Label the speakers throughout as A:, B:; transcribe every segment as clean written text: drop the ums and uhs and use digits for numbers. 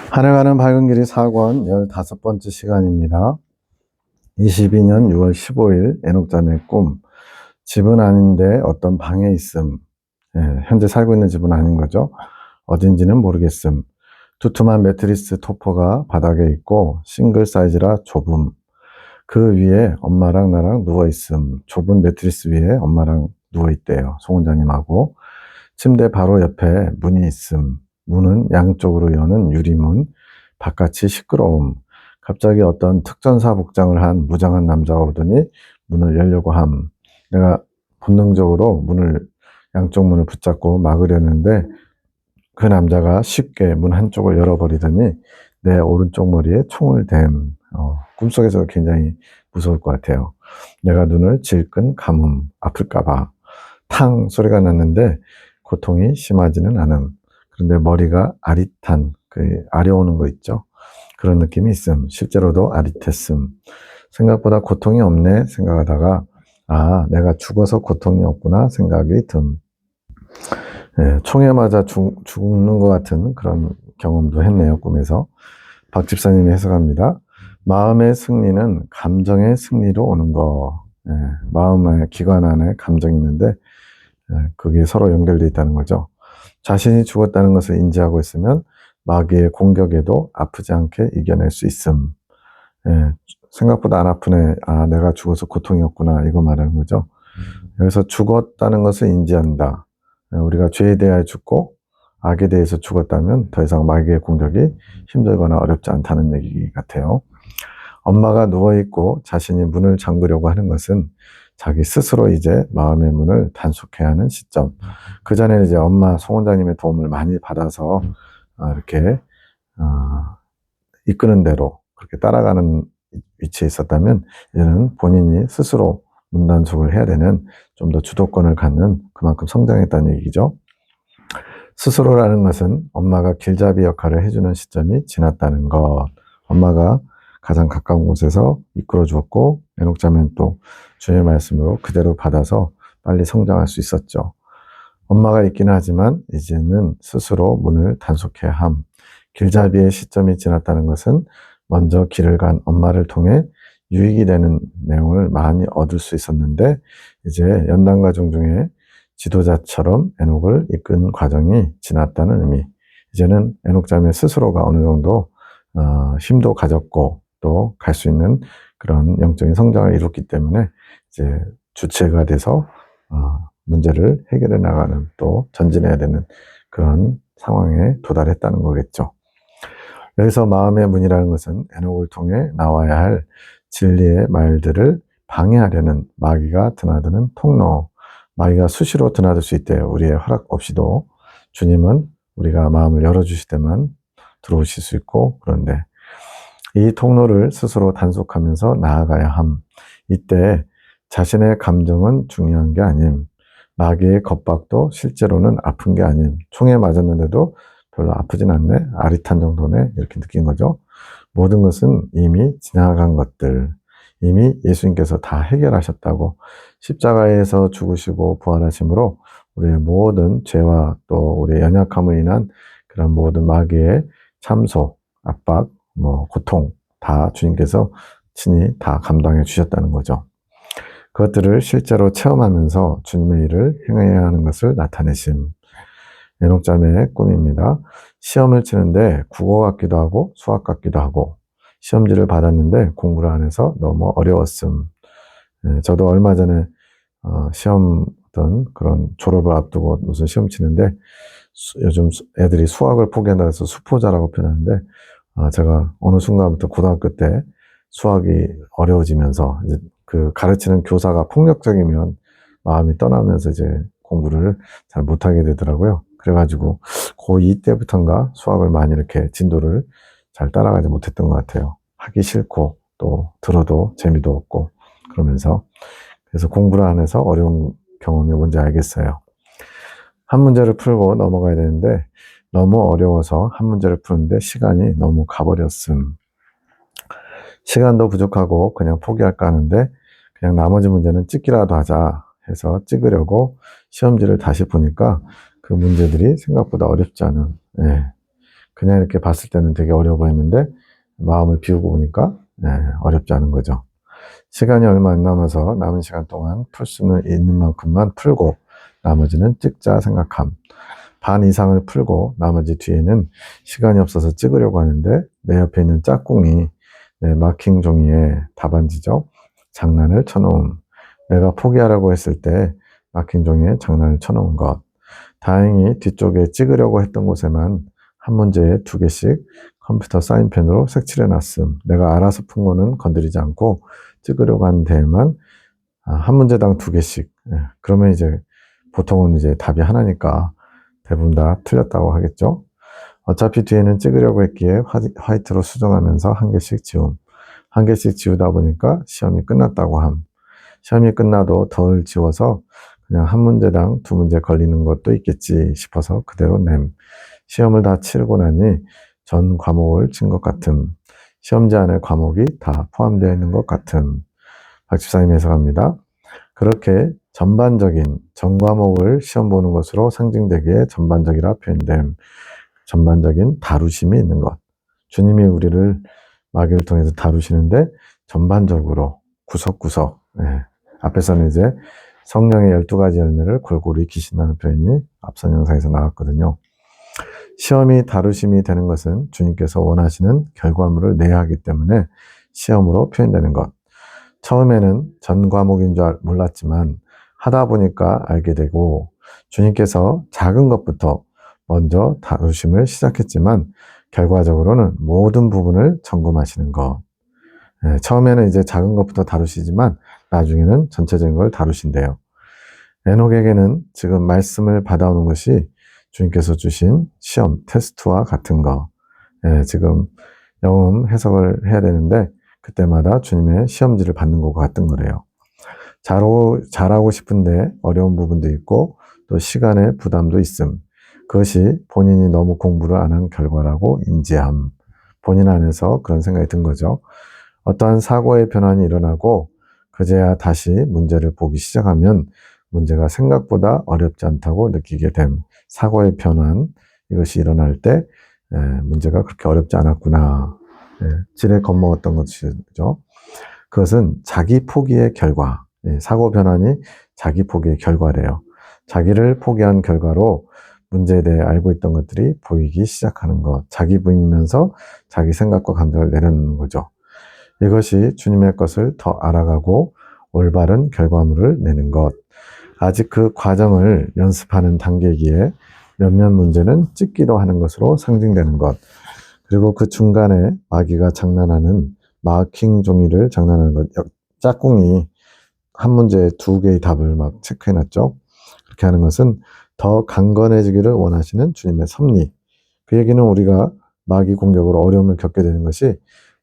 A: 하늘가는 밝은 길이 4권 15번째 시간입니다. 22년 6월 15일 에녹자매의 꿈. 집은 아닌데 어떤 방에 있음. 현재 살고 있는 집은 아닌 거죠. 어딘지는 모르겠음. 두툼한 매트리스 토퍼가 바닥에 있고 싱글 사이즈라 좁음. 그 위에 엄마랑 나랑 누워있음. 좁은 매트리스 위에 엄마랑 누워있대요. 송 원장님하고. 침대 바로 옆에 문이 있음. 문은 양쪽으로 여는 유리문. 바깥이 시끄러움. 갑자기 어떤 특전사 복장을 한 무장한 남자가 오더니 문을 열려고 함. 내가 본능적으로 양쪽 문을 붙잡고 막으려는데 그 남자가 쉽게 문 한쪽을 열어버리더니 내 오른쪽 머리에 총을 댐. 꿈속에서 굉장히 무서울 것 같아요. 내가 눈을 질끈 감음. 아플까봐. 탕 소리가 났는데 고통이 심하지는 않음. 그런데 머리가 아릿한, 아려오는 거 있죠. 그런 느낌이 있음. 실제로도 아릿했음. 생각보다 고통이 없네 생각하다가 내가 죽어서 고통이 없구나 생각이 듦. 총에 맞아 죽는 것 같은 그런 경험도 했네요, 꿈에서. 박 집사님이 해석합니다. 마음의 승리는 감정의 승리로 오는 거. 마음의 기관 안에 감정이 있는데 그게 서로 연결되어 있다는 거죠. 자신이 죽었다는 것을 인지하고 있으면 마귀의 공격에도 아프지 않게 이겨낼 수 있음. 생각보다 안 아프네. 내가 죽어서 고통이 없구나. 이거 말하는 거죠. 여기서 죽었다는 것을 인지한다. 우리가 죄에 대하여 죽고 악에 대해서 죽었다면 더 이상 마귀의 공격이 힘들거나 어렵지 않다는 얘기 같아요. 엄마가 누워있고 자신이 문을 잠그려고 하는 것은 자기 스스로 이제 마음의 문을 단속해야 하는 시점. 그 전에는 이제 엄마 송 원장님의 도움을 많이 받아서 이렇게 이끄는 대로 그렇게 따라가는 위치에 있었다면 이제는 본인이 스스로 문 단속을 해야 되는 좀 더 주도권을 갖는 그만큼 성장했다는 얘기죠. 스스로라는 것은 엄마가 길잡이 역할을 해주는 시점이 지났다는 것. 엄마가 가장 가까운 곳에서 이끌어 주었고 에녹자매는 또 주님의 말씀으로 그대로 받아서 빨리 성장할 수 있었죠. 엄마가 있기는 하지만 이제는 스스로 문을 단속해야 함. 길잡이의 시점이 지났다는 것은 먼저 길을 간 엄마를 통해 유익이 되는 내용을 많이 얻을 수 있었는데 이제 연단가정 중에 지도자처럼 에녹을 이끈 과정이 지났다는 의미. 이제는 에녹자매 스스로가 어느 정도 힘도 가졌고 또 갈 수 있는 그런 영적인 성장을 이뤘기 때문에 이제 주체가 돼서 문제를 해결해 나가는 또 전진해야 되는 그런 상황에 도달했다는 거겠죠. 여기서 마음의 문이라는 것은 에녹을 통해 나와야 할 진리의 말들을 방해하려는 마귀가 드나드는 통로. 마귀가 수시로 드나들 수 있대요. 우리의 허락 없이도. 주님은 우리가 마음을 열어주실 때만 들어오실 수 있고, 그런데 이 통로를 스스로 단속하면서 나아가야 함. 이때 자신의 감정은 중요한 게 아님. 마귀의 겁박도 실제로는 아픈 게 아님. 총에 맞았는데도 별로 아프진 않네. 아릿한 정도네. 이렇게 느낀 거죠. 모든 것은 이미 지나간 것들. 이미 예수님께서 다 해결하셨다고. 십자가에서 죽으시고 부활하심으로 우리의 모든 죄와 또 우리의 연약함을 인한 그런 모든 마귀의 참소, 압박, 고통 다 주님께서 친히 다 감당해 주셨다는 거죠. 그것들을 실제로 체험하면서 주님의 일을 행해야 하는 것을 나타내심. 에녹자매의 꿈입니다. 시험을 치는데 국어 같기도 하고 수학 같기도 하고 시험지를 받았는데 공부를 안 해서 너무 어려웠음. 저도 얼마 전에 시험 어떤 그런 졸업을 앞두고 무슨 시험 치는데 요즘 애들이 수학을 포기한다 해서 수포자라고 표현하는데 제가 어느 순간부터 고등학교 때 수학이 어려워지면서 이제 그 가르치는 교사가 폭력적이면 마음이 떠나면서 이제 공부를 잘 못하게 되더라고요. 그래가지고 고2 때부터인가 수학을 많이 이렇게 진도를 잘 따라가지 못했던 것 같아요. 하기 싫고 또 들어도 재미도 없고 그러면서 그래서 공부를 안 해서 어려운 경험이 뭔지 알겠어요. 한 문제를 풀고 넘어가야 되는데 너무 어려워서 한 문제를 푸는데 시간이 너무 가버렸음. 시간도 부족하고 그냥 포기할까 하는데 그냥 나머지 문제는 찍기라도 하자 해서 찍으려고 시험지를 다시 보니까 그 문제들이 생각보다 어렵지 않은 그냥 이렇게 봤을 때는 되게 어려워 보였는데 마음을 비우고 보니까 어렵지 않은 거죠. 시간이 얼마 안 남아서 남은 시간 동안 풀 수는 있는 만큼만 풀고 나머지는 찍자 생각함. 반 이상을 풀고 나머지 뒤에는 시간이 없어서 찍으려고 하는데 내 옆에 있는 짝꿍이 내 마킹 종이에 답안지죠. 장난을 쳐놓음. 내가 포기하라고 했을 때 마킹 종이에 장난을 쳐놓은 것. 다행히 뒤쪽에 찍으려고 했던 곳에만 한 문제에 2개씩 컴퓨터 사인펜으로 색칠해 놨음. 내가 알아서 푼 거는 건드리지 않고 찍으려고 한 데에만 한 문제당 2개씩. 그러면 이제 보통은 이제 답이 하나니까 대부분 다 틀렸다고 하겠죠. 어차피 뒤에는 찍으려고 했기에 화이트로 수정하면서 1개씩 지움. 1개씩 지우다 보니까 시험이 끝났다고 함. 시험이 끝나도 덜 지워서 그냥 한 문제당 2문제 걸리는 것도 있겠지 싶어서 그대로 냄. 시험을 다 치르고 나니 전 과목을 친 것 같음. 시험지 안에 과목이 다 포함되어 있는 것 같음. 박집사님이 해석합니다. 그렇게 전반적인 전 과목을 시험 보는 것으로 상징되기에 전반적이라 표현됨. 전반적인 다루심이 있는 것. 주님이 우리를 마귀를 통해서 다루시는데 전반적으로 구석구석. 앞에서는 이제 성령의 12가지 열매를 골고루 익히신다는 표현이 앞선 영상에서 나왔거든요. 시험이 다루심이 되는 것은 주님께서 원하시는 결과물을 내야 하기 때문에 시험으로 표현되는 것. 처음에는 전 과목인 줄 몰랐지만 하다 보니까 알게 되고 주님께서 작은 것부터 먼저 다루심을 시작했지만 결과적으로는 모든 부분을 점검하시는 것. 처음에는 이제 작은 것부터 다루시지만 나중에는 전체적인 걸 다루신대요. 에녹에게는 지금 말씀을 받아오는 것이 주님께서 주신 시험, 테스트와 같은 거. 지금 영음 해석을 해야 되는데 그때마다 주님의 시험지를 받는 것과 같은 거래요. 잘하고 싶은데 어려운 부분도 있고 또 시간의 부담도 있음. 그것이 본인이 너무 공부를 안 한 결과라고 인지함. 본인 안에서 그런 생각이 든 거죠. 어떠한 사고의 변환이 일어나고 그제야 다시 문제를 보기 시작하면 문제가 생각보다 어렵지 않다고 느끼게 됨. 사고의 변환, 이것이 일어날 때 문제가 그렇게 어렵지 않았구나. 지레 겁먹었던 것이죠. 그것은 자기 포기의 결과. 사고 변환이 자기 포기의 결과래요. 자기를 포기한 결과로 문제에 대해 알고 있던 것들이 보이기 시작하는 것. 자기 부인이면서 자기 생각과 감정을 내려놓는 거죠. 이것이 주님의 것을 더 알아가고 올바른 결과물을 내는 것. 아직 그 과정을 연습하는 단계이기에 몇몇 문제는 찍기도 하는 것으로 상징되는 것. 그리고 그 중간에 마귀가 장난하는 마킹 종이를 장난하는 것. 짝꿍이 한 문제에 2개의 답을 막 체크해놨죠. 그렇게 하는 것은 더 강건해지기를 원하시는 주님의 섭리. 그 얘기는 우리가 마귀 공격으로 어려움을 겪게 되는 것이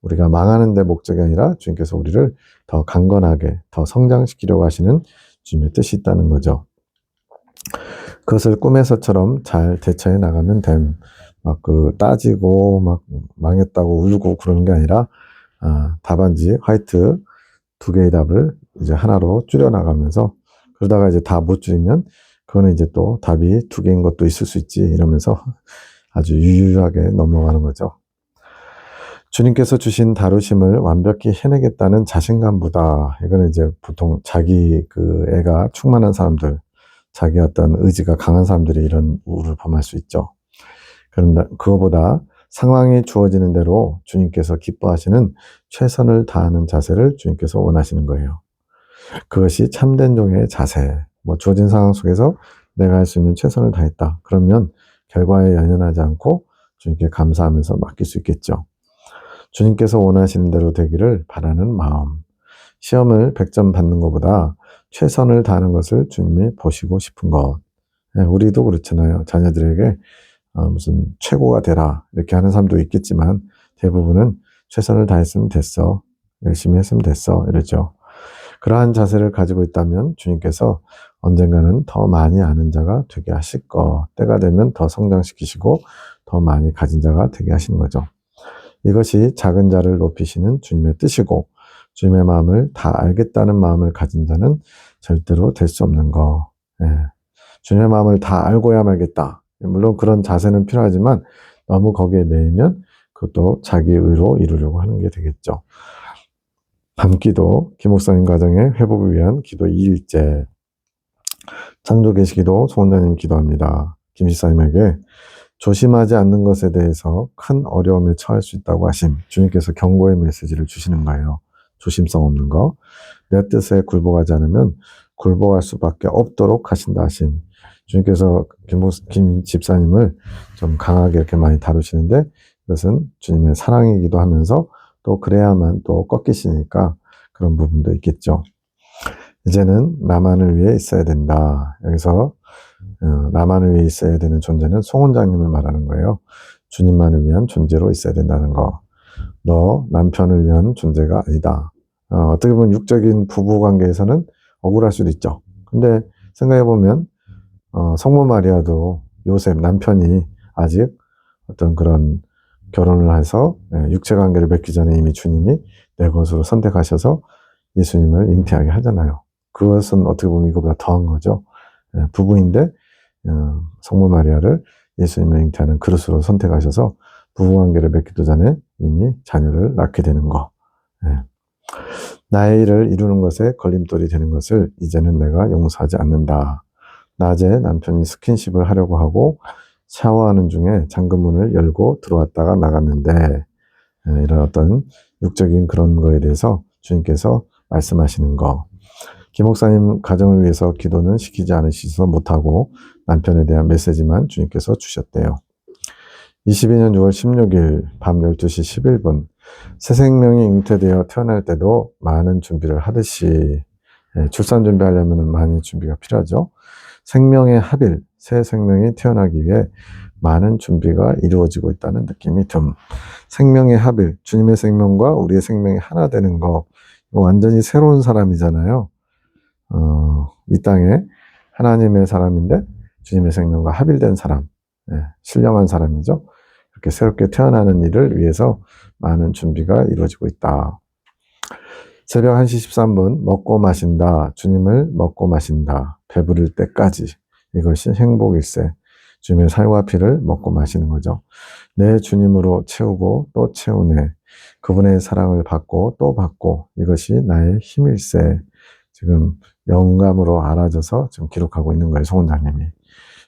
A: 우리가 망하는 데 목적이 아니라 주님께서 우리를 더 강건하게, 더 성장시키려고 하시는 주님의 뜻이 있다는 거죠. 그것을 꿈에서처럼 잘 대처해 나가면 됨. 막 따지고 막 망했다고 울고 그러는 게 아니라 답안지 화이트 2개의 답을 이제 하나로 줄여 나가면서 그러다가 이제 다 못 줄이면 그거는 이제 또 답이 2개인 것도 있을 수 있지 이러면서 아주 유유하게 넘어가는 거죠. 주님께서 주신 다루심을 완벽히 해내겠다는 자신감보다 이거는 이제 보통 자기 애가 충만한 사람들, 자기 어떤 의지가 강한 사람들이 이런 우를 범할 수 있죠. 그런데 그거보다 상황이 주어지는 대로 주님께서 기뻐하시는 최선을 다하는 자세를 주님께서 원하시는 거예요. 그것이 참된 종의 자세. 주어진 상황 속에서 내가 할 수 있는 최선을 다했다. 그러면 결과에 연연하지 않고 주님께 감사하면서 맡길 수 있겠죠. 주님께서 원하시는 대로 되기를 바라는 마음. 시험을 100점 받는 것보다 최선을 다하는 것을 주님이 보시고 싶은 것. 우리도 그렇잖아요. 자녀들에게 무슨 최고가 되라 이렇게 하는 사람도 있겠지만 대부분은 최선을 다했으면 됐어. 열심히 했으면 됐어. 이러죠. 그러한 자세를 가지고 있다면 주님께서 언젠가는 더 많이 아는 자가 되게 하실 것. 때가 되면 더 성장시키시고 더 많이 가진 자가 되게 하시는 거죠. 이것이 작은 자를 높이시는 주님의 뜻이고 주님의 마음을 다 알겠다는 마음을 가진 자는 절대로 될 수 없는 거. 주님의 마음을 다 알고야 말겠다. 물론 그런 자세는 필요하지만 너무 거기에 매이면 그것도 자기 의로 이루려고 하는 게 되겠죠. 밤기도, 김목사님 가정의 회복을 위한 기도 2일째. 창조계시기도 소원자님 기도합니다. 김지사님에게 조심하지 않는 것에 대해서 큰 어려움에 처할 수 있다고 하심. 주님께서 경고의 메시지를 주시는 거예요. 조심성 없는 거. 내 뜻에 굴복하지 않으면 굴복할 수밖에 없도록 하신다 하심. 주님께서 김 집사님을 좀 강하게 이렇게 많이 다루시는데 그것은 주님의 사랑이기도 하면서 또 그래야만 또 꺾이시니까 그런 부분도 있겠죠. 이제는 나만을 위해 있어야 된다. 여기서 나만을 위해 있어야 되는 존재는 송원장님을 말하는 거예요. 주님만을 위한 존재로 있어야 된다는 거. 너 남편을 위한 존재가 아니다. 어떻게 보면 육적인 부부관계에서는 억울할 수도 있죠. 근데 생각해보면 성모 마리아도 요셉 남편이 아직 어떤 그런 결혼을 해서 육체관계를 맺기 전에 이미 주님이 내 것으로 선택하셔서 예수님을 잉태하게 하잖아요. 그것은 어떻게 보면 이거보다 더한 거죠. 부부인데 성모 마리아를 예수님을 잉태하는 그릇으로 선택하셔서 부부관계를 맺기도 전에 이미 자녀를 낳게 되는 거. 나의 일을 이루는 것에 걸림돌이 되는 것을 이제는 내가 용서하지 않는다. 낮에 남편이 스킨십을 하려고 하고 샤워하는 중에 잠금문을 열고 들어왔다가 나갔는데 이런 어떤 육적인 그런 거에 대해서 주님께서 말씀하시는 거. 김 목사님 가정을 위해서 기도는 시키지 않으셔서 못하고 남편에 대한 메시지만 주님께서 주셨대요. 22년 6월 16일 밤 12시 11분 새 생명이 잉태되어 태어날 때도 많은 준비를 하듯이 출산 준비하려면 많은 준비가 필요하죠. 생명의 합일, 새 생명이 태어나기 위해 많은 준비가 이루어지고 있다는 느낌이 좀 생명의 합일, 주님의 생명과 우리의 생명이 하나 되는 거 완전히 새로운 사람이잖아요. 이 땅에 하나님의 사람인데 주님의 생명과 합일된 사람, 신령한 사람이죠. 이렇게 새롭게 태어나는 일을 위해서 많은 준비가 이루어지고 있다. 새벽 1시 13분 먹고 마신다. 주님을 먹고 마신다. 배부를 때까지. 이것이 행복일세. 주님의 살과 피를 먹고 마시는 거죠. 내 주님으로 채우고 또 채우네. 그분의 사랑을 받고 또 받고 이것이 나의 힘일세. 지금 영감으로 알아져서 지금 기록하고 있는 거예요. 송원장님이.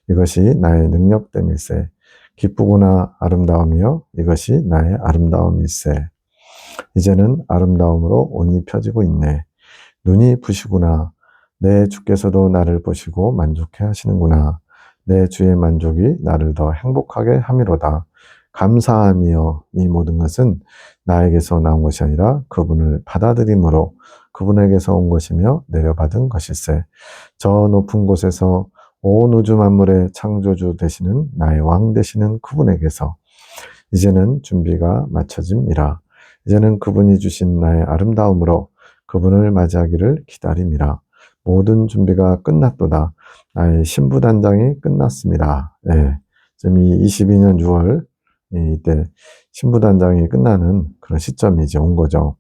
A: 이것이 나의 능력됨일세. 기쁘구나 아름다움이여 이것이 나의 아름다움일세. 이제는 아름다움으로 옷 입혀지고 있네. 눈이 부시구나. 내 주께서도 나를 보시고 만족해 하시는구나. 내 주의 만족이 나를 더 행복하게 함이로다. 감사함이여 이 모든 것은 나에게서 나온 것이 아니라 그분을 받아들임으로 그분에게서 온 것이며 내려받은 것일세. 저 높은 곳에서 온 우주 만물의 창조주 되시는 나의 왕 되시는 그분에게서 이제는 준비가 마쳐짐이라. 이제는 그분이 주신 나의 아름다움으로 그분을 맞이하기를 기다림이라. 모든 준비가 끝났도다. 나의 신부단장이 끝났습니다. 지금 이 22년 6월 이때 신부단장이 끝나는 그런 시점이 이제 온 거죠.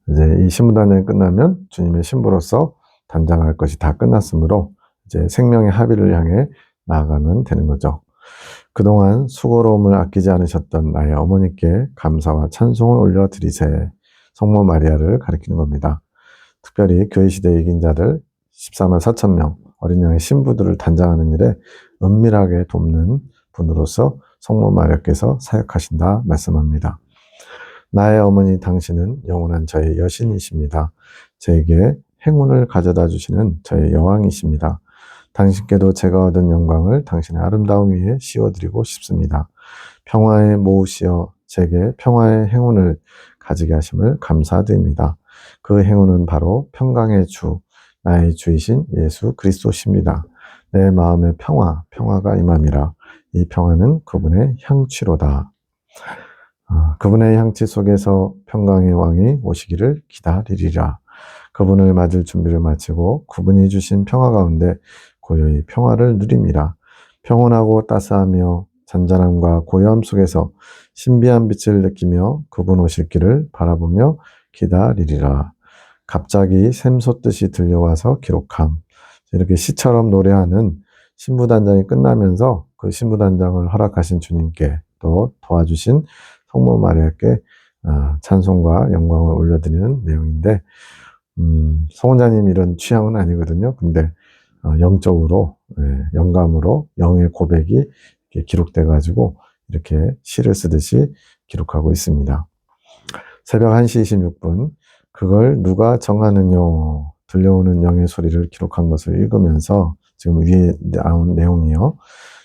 A: 이제 이 신부단장이 끝나면 주님의 신부로서 단장할 것이 다 끝났으므로 이제 생명의 합의를 향해 나아가면 되는 거죠. 그동안 수고로움을 아끼지 않으셨던 나의 어머니께 감사와 찬송을 올려드리세. 성모 마리아를 가리키는 겁니다. 특별히 교회 시대에 이긴 자들 14만 4천 명 어린 양의 신부들을 단장하는 일에 은밀하게 돕는 분으로서 성모 마리아께서 사역하신다 말씀합니다. 나의 어머니 당신은 영원한 저의 여신이십니다. 저에게 행운을 가져다 주시는 저의 여왕이십니다. 당신께도 제가 얻은 영광을 당신의 아름다움 위에 씌워드리고 싶습니다. 평화의 모으시어 제게 평화의 행운을 가지게 하심을 감사드립니다. 그 행운은 바로 평강의 주, 나의 주이신 예수 그리스도십니다. 내 마음의 평화가 임함이라. 이 평화는 그분의 향취로다. 그분의 향취 속에서 평강의 왕이 오시기를 기다리리라. 그분을 맞을 준비를 마치고 그분이 주신 평화 가운데 고요히 평화를 누립니다. 평온하고 따스하며 잔잔함과 고요함 속에서 신비한 빛을 느끼며 그분 오실 길을 바라보며 기다리리라. 갑자기 샘솟듯이 들려와서 기록함. 이렇게 시처럼 노래하는 신부단장이 끝나면서 그 신부단장을 허락하신 주님께 또 도와주신 성모 마리아께 찬송과 영광을 올려드리는 내용인데, 성원자님 이런 취향은 아니거든요. 근데 영적으로, 영감으로 영의 고백이 이렇게 기록돼가지고 이렇게 시를 쓰듯이 기록하고 있습니다. 새벽 1시 26분, 그걸 누가 정하느뇨? 들려오는 영의 소리를 기록한 것을 읽으면서 지금 위에 나온 내용이요.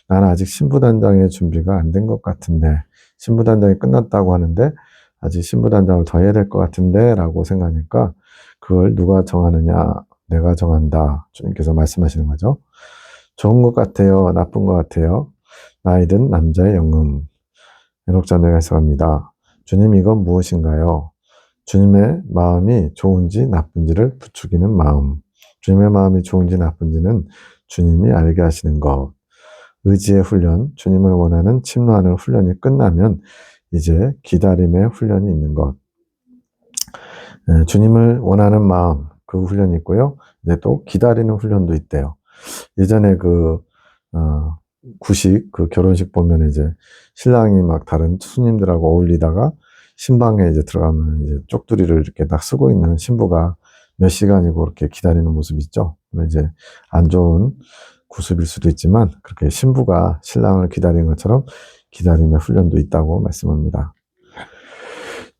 A: 나는 아직 신부단장의 준비가 안 된 것 같은데, 신부단장이 끝났다고 하는데 아직 신부단장을 더 해야 될 것 같은데 라고 생각하니까, 그걸 누가 정하느냐? 내가 정한다. 주님께서 말씀하시는 거죠. 좋은 것 같아요? 나쁜 것 같아요? 나이든 남자의 영음. 해독자매가 해석합니다. 주님, 이건 무엇인가요? 주님의 마음이 좋은지 나쁜지를 부추기는 마음. 주님의 마음이 좋은지 나쁜지는 주님이 알게 하시는 것. 의지의 훈련, 주님을 원하는 침노하는 훈련이 끝나면 이제 기다림의 훈련이 있는 것. 주님을 원하는 마음, 그 훈련이 있고요. 이제 또 기다리는 훈련도 있대요. 예전에 구식, 결혼식 보면 이제 신랑이 막 다른 손님들하고 어울리다가 신방에 이제 들어가면 이제 쪽두리를 이렇게 딱 쓰고 있는 신부가 몇 시간이고 그렇게 기다리는 모습 있죠. 이제 안 좋은 구습일 수도 있지만 그렇게 신부가 신랑을 기다리는 것처럼 기다림의 훈련도 있다고 말씀합니다.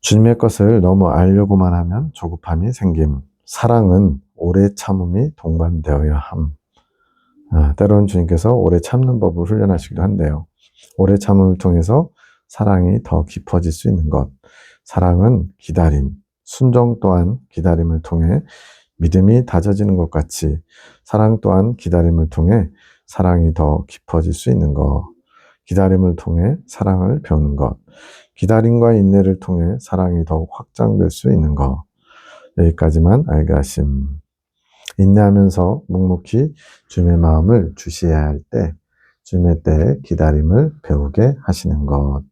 A: 주님의 것을 너무 알려고만 하면 조급함이 생김. 사랑은 오래 참음이 동반되어야 함. 때로는 주님께서 오래 참는 법을 훈련하시기도 한데요. 오래 참음을 통해서 사랑이 더 깊어질 수 있는 것. 사랑은 기다림, 순종 또한 기다림을 통해 믿음이 다져지는 것 같이 사랑 또한 기다림을 통해 사랑이 더 깊어질 수 있는 것. 기다림을 통해 사랑을 배우는 것. 기다림과 인내를 통해 사랑이 더욱 확장될 수 있는 것. 여기까지만 알게 하심. 인내하면서 묵묵히 주님의 마음을 주시해야 할 때, 주님의 때에 기다림을 배우게 하시는 것.